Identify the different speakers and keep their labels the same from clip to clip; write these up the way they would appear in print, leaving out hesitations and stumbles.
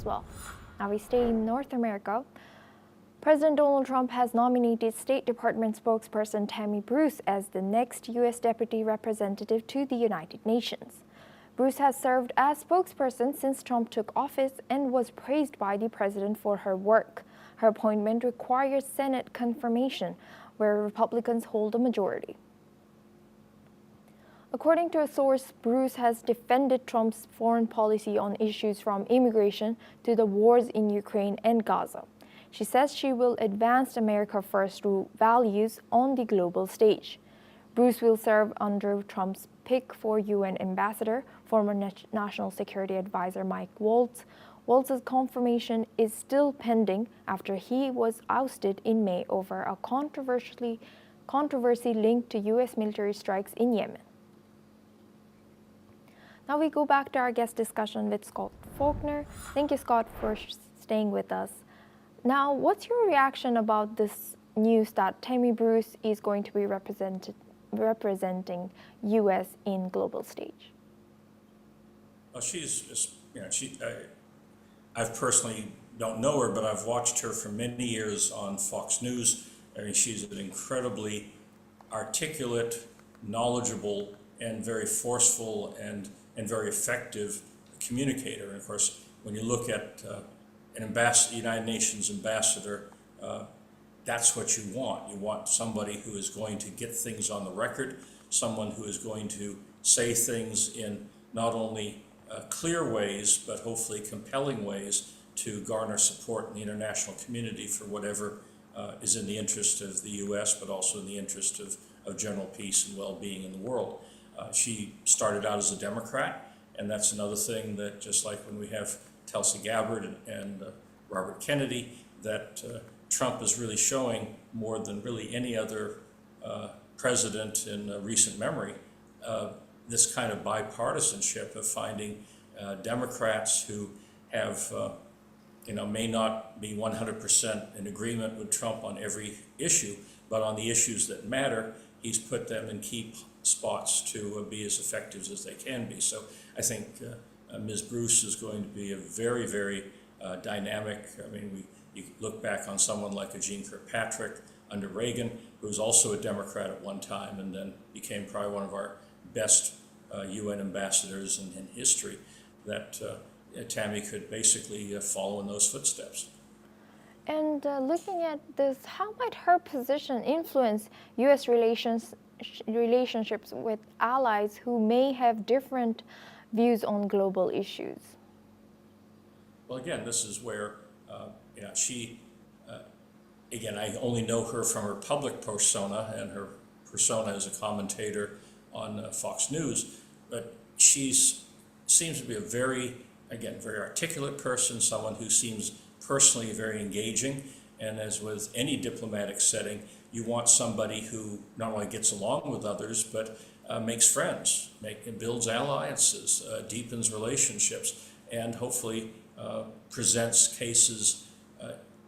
Speaker 1: as well. Now we stay in North America. President Donald Trump has nominated State Department spokesperson Tammy Bruce as the next U.S. Deputy Representative to the United Nations. Bruce has served as spokesperson since Trump took office and was praised by the president for her work. Her appointment requires Senate confirmation, where Republicans hold a majority. According to a source, Bruce has defended Trump's foreign policy on issues from immigration to the wars in Ukraine and Gaza. She says she will advance America First values on the global stage. Bruce will serve under Trump's pick for UN ambassador, former National Security Advisor Mike Waltz. Waltz's confirmation is still pending after he was ousted in May over a controversy linked to U.S. military strikes in Yemen. Now we go back to our guest discussion with Scott Faulkner. Thank you, Scott, for staying with us. Now, what's your reaction about this news that Tammy Bruce is going to be representing U.S. in global stage?
Speaker 2: Well, I've personally don't know her, but I've watched her for many years on Fox News. I mean, she's an incredibly articulate, knowledgeable, and very forceful and very effective communicator. And of course, when you look at United Nations ambassador, that's what you want. You want somebody who is going to get things on the record, someone who is going to say things in not only clear ways, but hopefully compelling ways to garner support in the international community for whatever is in the interest of the U.S., but also in the interest of general peace and well-being in the world. She started out as a Democrat, and that's another thing that, just like when we have Tulsi Gabbard and Robert Kennedy, that Trump is really showing more than really any other president in recent memory, this kind of bipartisanship of finding Democrats who have, may not be 100% in agreement with Trump on every issue, but on the issues that matter, he's put them in key spots to be as effective as they can be. So I think Ms. Bruce is going to be a very, very dynamic. I mean, you look back on someone like a Jeane Kirkpatrick under Reagan, who was also a Democrat at one time and then became probably one of our best UN ambassadors in history, that Tammy could basically follow in those footsteps.
Speaker 1: And looking at this, how might her position influence U.S. relationships with allies who may have different views on global issues?
Speaker 2: Well, again, this is where again, I only know her from her public persona and her persona as a commentator on Fox News, but seems to be a very articulate person, someone who seems personally very engaging. And as with any diplomatic setting, you want somebody who not only gets along with others, but makes friends, builds alliances, deepens relationships, and hopefully presents cases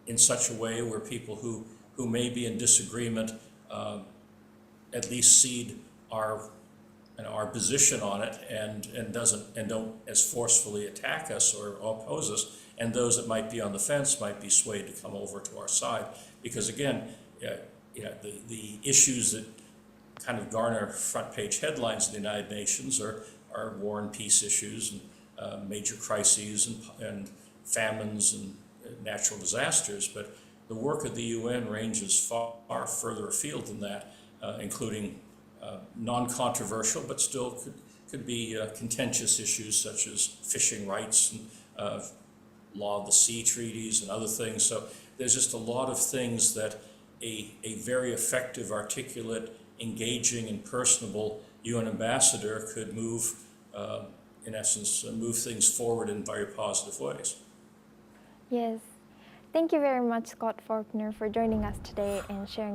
Speaker 2: in such a way where people who may be in disagreement at least cede our position on it and don't as forcefully attack us or oppose us, and those that might be on the fence might be swayed to come over to our side, because again, the issues that kind of garner front page headlines in the United Nations are war and peace issues and major crises and famines and natural disasters, but the work of the UN ranges far further afield than that, including non-controversial but still could be contentious issues such as fishing rights and law of the sea treaties and other things. So there's just a lot of things that a very effective, articulate, engaging, and personable UN ambassador could move, in essence, move things forward in very positive ways.
Speaker 1: Yes. Thank you very much, Scott Faulkner, for joining us today and sharing